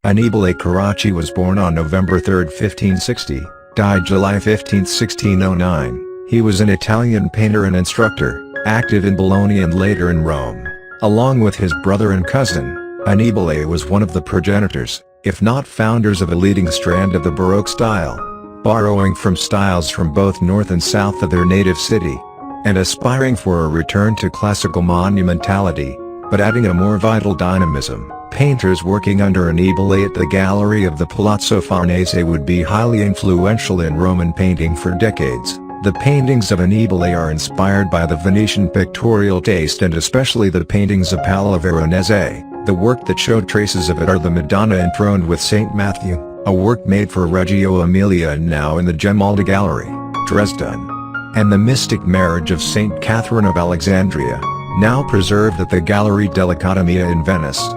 Annibale Carracci was born on November 3, 1560, died July 15, 1609. He was an Italian painter and instructor, active in Bologna and later in Rome. Along with his brother and cousin, Annibale was one of the progenitors, if not founders, of a leading strand of the Baroque style, borrowing from styles from both north and south of their native city, and aspiring for a return to classical monumentality, but adding a more vital dynamism. Painters working under Annibale at the Gallerie of the Palazzo Farnese would be highly influential in Roman painting for decades. The paintings of Annibale are inspired by the Venetian pictorial taste and especially the paintings of Paolo Veronese. The work that showed traces of it are the Madonna Enthroned with St. Matthew, a work made for Reggio Emilia and now in the Gemaldegalerie, Dresden, and the Mystic Marriage of St. Catherine of Alexandria, now preserved at the Gallerie dell'Accademia in Venice.